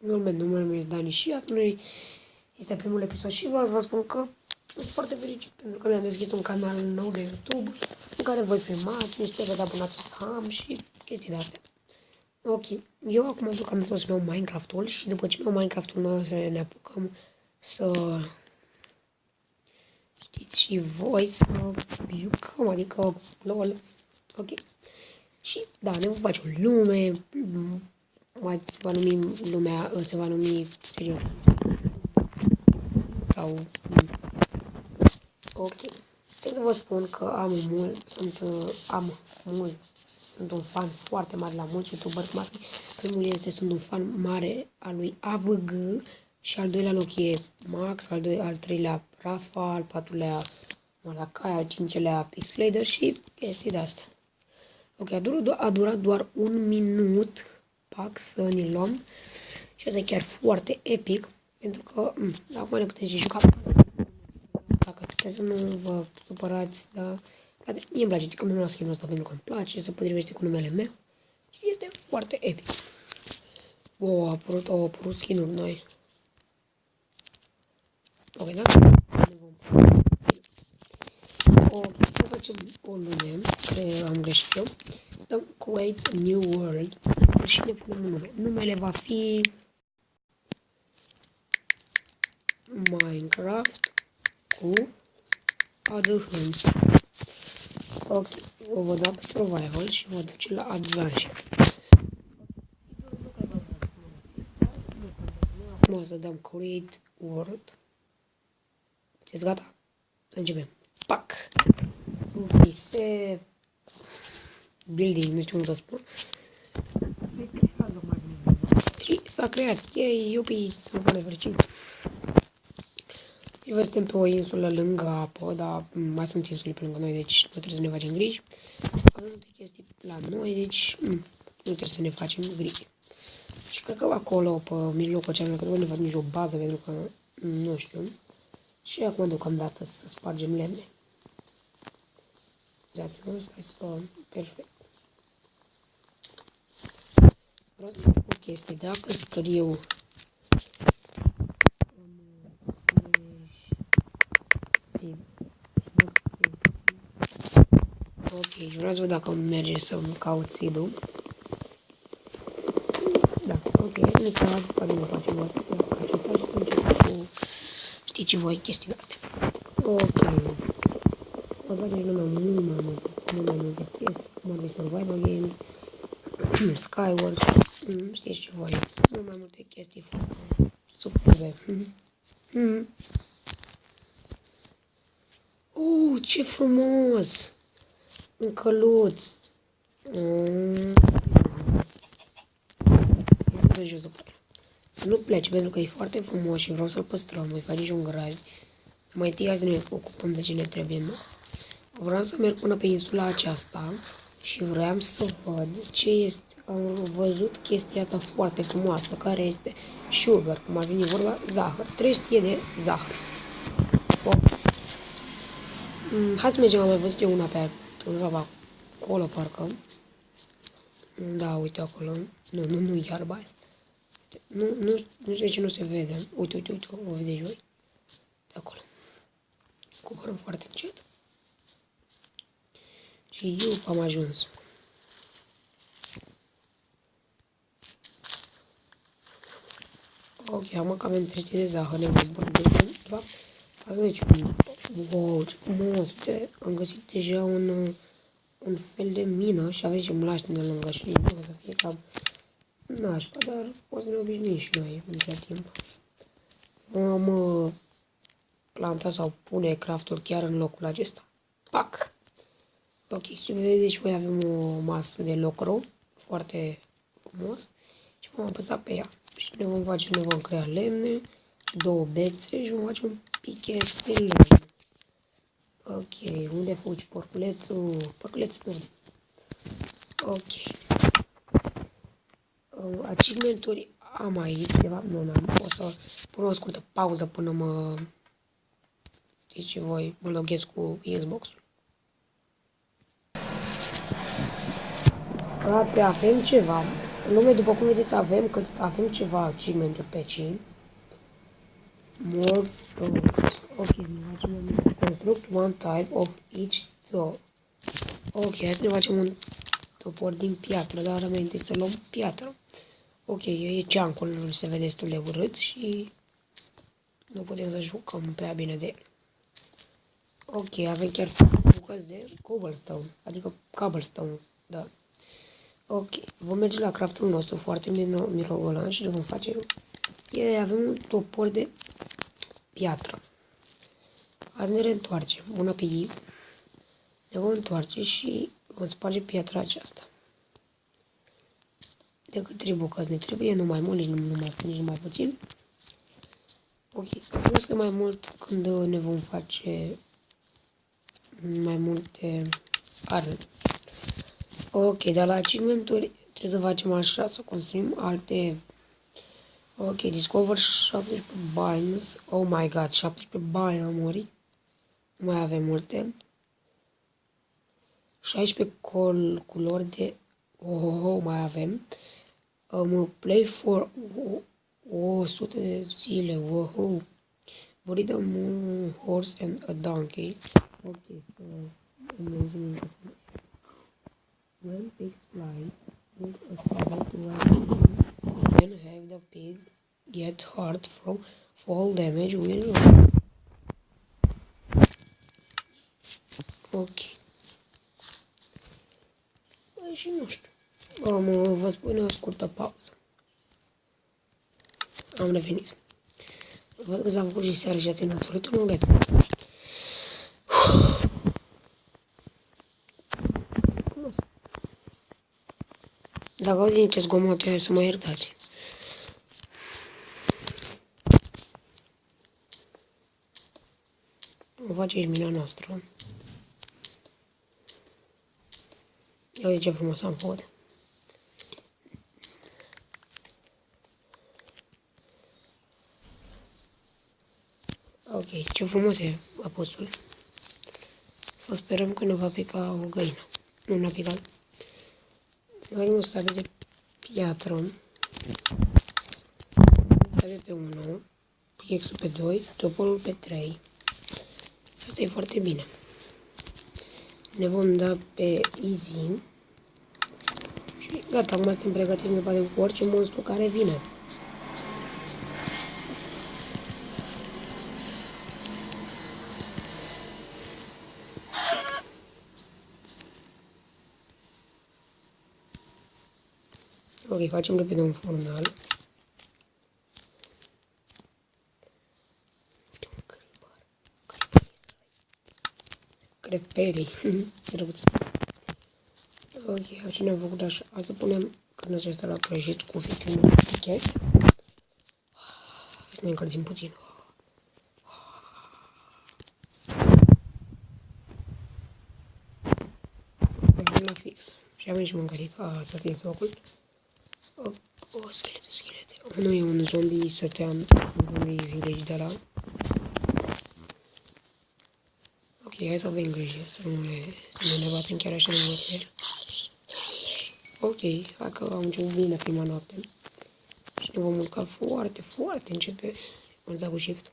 Numele meu este Dani și asta nu este primul episod și vreau să vă spun că sunt foarte fericit pentru că mi-am deschis un canal nou de YouTube în care voi filmați, niște vă abonați să am și chestii de astea. Ok, eu acum deocamdată să-mi iau Minecraft-ul și după ce mi-au Minecraft-ul noi o să ne apucăm să știți și voi să jucăm, adică LOL, ok. Și da, ne vom face o lume, se va numi lumea, se va numi serios. Sau ok. Trebuie să vă spun că sunt un fan foarte mare la mulți youtuberi, cum ar fi. Primul este, sunt un fan mare al lui ABG și al doilea loc e Max, al treilea Rafa, al patrulea Malacai, al cincelea Pixlader și chestii de astea. Ok, a durat doar un minut, pac, să ne luăm și asta e chiar foarte epic, pentru că acum ne putem și juca. Dacă trebuie să nu vă supărați, dar mie îmi place că mi-am luat skin-ul ăsta pentru că îmi place, se potrivește cu numele meu și este foarte epic. Wow, au apărut skin-uri noi. Ok, da? Să facem o lume, care am greșit eu. Dăm create a new world și ne punem un nume. Numele va fi Minecraft cu ADH. Ok, o vă da pe survival și vă duce la advanced. O să dăm create world. Sunteți gata? Să începem. Pac! Se building, nu știu cum să spun. S-a creat. Ei, iubii, sunt foarte fericit. Și voi suntem pe o insulă lângă apă, dar mai sunt insule pe lângă noi, deci nu trebuie să ne facem griji. Avem multe chestii la noi, deci nu trebuie să ne facem griji. Și cred că acolo, pe mijlocul cealaltă, că nu ne fac nici o bază, pentru că nu știu. Și acum deocamdată să spargem lemne. Uitați-mă, stai să... Perfect. Vreau să fac o chestie, dacă scriu ok, și vreau să văd dacă merge să-mi caut seed-ul. Da, ok, în acest caz, poate nu facem asta, să fac acesta și să încep cu, știți și voi, chestiile astea. Ok, o să faceți lumea mult mai multe chestii, cum ar fi Survival Games, Skyward, știți și voi, mult mai multe chestii superbe. Ce frumos! Un căluț! Să nu pleci pentru că e foarte frumos și vreau să-l păstrăm. Voi face și un garaj. Mai întâi azi ne ocupăm de ce ne trebuie. Vreau să merg până pe insula aceasta și vreau să văd ce este. Am văzut chestia asta foarte frumoasă, care este sugar, cum ar veni vorba, zahăr. 300 de zahăr. Hai să mergem, am mai văzut eu una pe undeva acolo, parcă. Da, uite acolo. Nu iarba asta. Nu știu de ce nu se vede. Uite, o vedeți voi? De acolo. Coborâm foarte încet. Și eu am ajuns. Ok, am cam 300 de zahăr, ne vom de aici. Wow, ce frumos! Uite, am găsit deja un fel de mină și avem și mlaștină lângă și o să fie cam nașpa, dar o să ne obișnuim și noi între timp. Vom planta sau pune crafturi chiar în locul acesta. Pac! Ok, și vedeți voi avem o masă de lucru foarte frumos și vom apăsa pe ea. Și ne vom crea lemne, 2 bețe și vom face un pichet de lemne. Ok, unde fugi porculețul? Porculețul nu. Ok. Achievement-uri am aici, de fapt nu am. O să pun o scurtă pauză până știți și voi, mă loghez cu Xbox-ul. Frate, avem ceva. În lume, după cum vedeți, avem ceva achievement-uri pe aici. More doors. Ok, construct one type of each door. Ok, hai să ne facem un topor din piatră, dar înainte să luăm piatră. Ok, e geancul, se vede destul de urât și nu putem să jucăm prea bine de el. Ok, avem chiar bucăți de cobblestone, adică cobblestone, da. Ok, vom merge la craftul nostru foarte mirogolan și ne vom face... avem un topor de piatră. Azi ne reîntoarcem, una pe ei. Ne vom întoarce și vom sparge piatra aceasta. De câte bucăți ne trebuie, nu mai mult, nici nu mai puțin. Ok, cunosc că mai mult când ne vom face mai multe arme. Ok, dar la achievement-uri trebuie să facem așa, să construim alte... Ok, discover 17 biomes. Oh my god, 17 biomuri. Nu mai avem multe. 16 culori de... Oh, mai avem. Play for 100 de zile. Wow. Breed a horse and a donkey. Ok, so... When pigs fly, put a stubble to ride. Then have the pig get hurt from fall damage will... Ok. Și nu știu. Vă spun o scurtă pauză. Am revenit. Văd că s-a făcut și seara și a ținut săritul, nu le duc. Dacă auzi niște zgomote, să mă iertați. O face aici mina noastră. Ia uite ce frumos am făcut. Ok, ce frumos e apusul. Să sperăm că ne va pica o găină. Nu ne-a picat. Avem o sabie de piatră. Sabie pe 1. Pickaxe-ul pe 2. Toporul pe 3. Asta e foarte bine. Ne vom da pe easy. Și gata, acum suntem pregătiți să ne batem cu orice monstru care vine. Ok, facem repede un furnal. Creperii. Ok, așa ne-am făcut așa. Hai să punem carnea aceasta la prăjit cu fichiul meu pichet. Să ne încălzim puțin. Ajung la fix. Și avem și mâncărica să țin locul. Schelete. Nu e un zombie sătean, un zombie village de la... Ok, hai să avem grijă, să nu ne batem chiar așa de mult pe el. Ok, hai că am început bine prima noapte. Și ne vom mânca foarte, foarte încet pe... Am dat cu shift.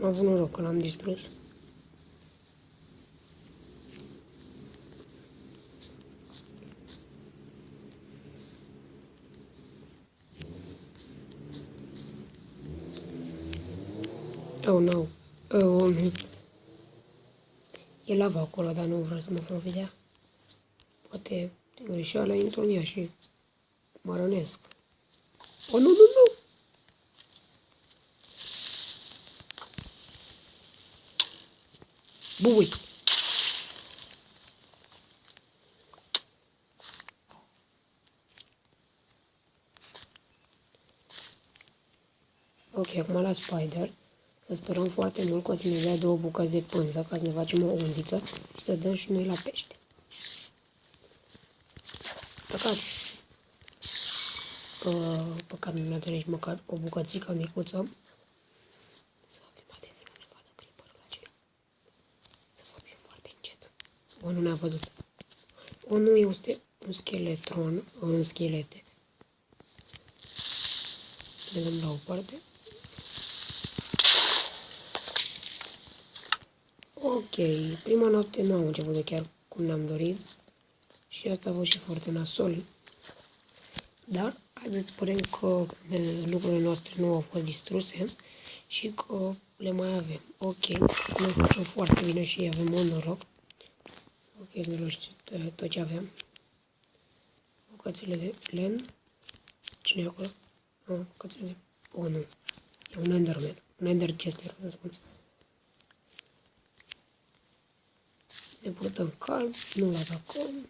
Am avut noroc că l-am distrus. Oh, no. Oh, nu. E lava acolo, dar nu vreau să mă fac vedea. Poate din greșeală intru în ea și mă rănesc. Oh, nu! Bubui! Ok, acum la spider. Să sperăm foarte mult că o să ne dea 2 bucăți de pânză ca să ne facem o undiță și să dăm și noi la pește. Păcați! Păcat nu ne-a nici măcar o bucățică micuță. Să fim atenți să nu ne vadă creeperul acela. Să vorbim foarte încet. O, nu ne-a văzut. O, nu, este un scheletron în schelete. Să ne dăm la o parte. Ok, prima noapte nu am început de chiar cum ne-am dorit. Și asta a fost și foarte nasol. Dar haideți să spunem că lucrurile noastre nu au fost distruse și că le mai avem. Ok, ne facem foarte bine și avem un noroc. Ok, noroc tot ce avem. Bucățile de lemn. Cine e acolo? Bucățile de... Oh, nu. E un enderman. Un ender chester, să spun. Ne purtăm calm, nu-l atacăm.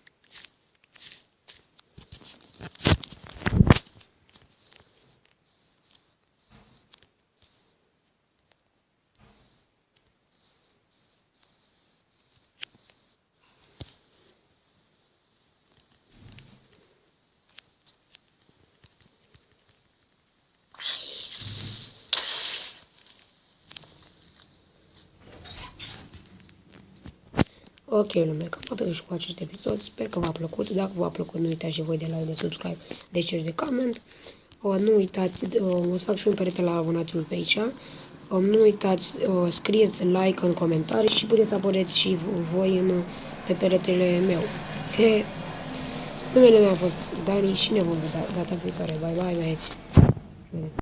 Ok, lume, cam atât și cu acest episod. Sper că v-a plăcut. Dacă v-a plăcut, nu uitați și voi de like, de subscribe, de share, de comment. Nu uitați, o să fac și un perete la abonațiul pe aici. Nu uitați, scrieți like în comentarii și puteți să apăreți și voi pe peretele meu. Numele meu a fost Dani și ne vom vedea data viitoare. Bye, bye, băieți!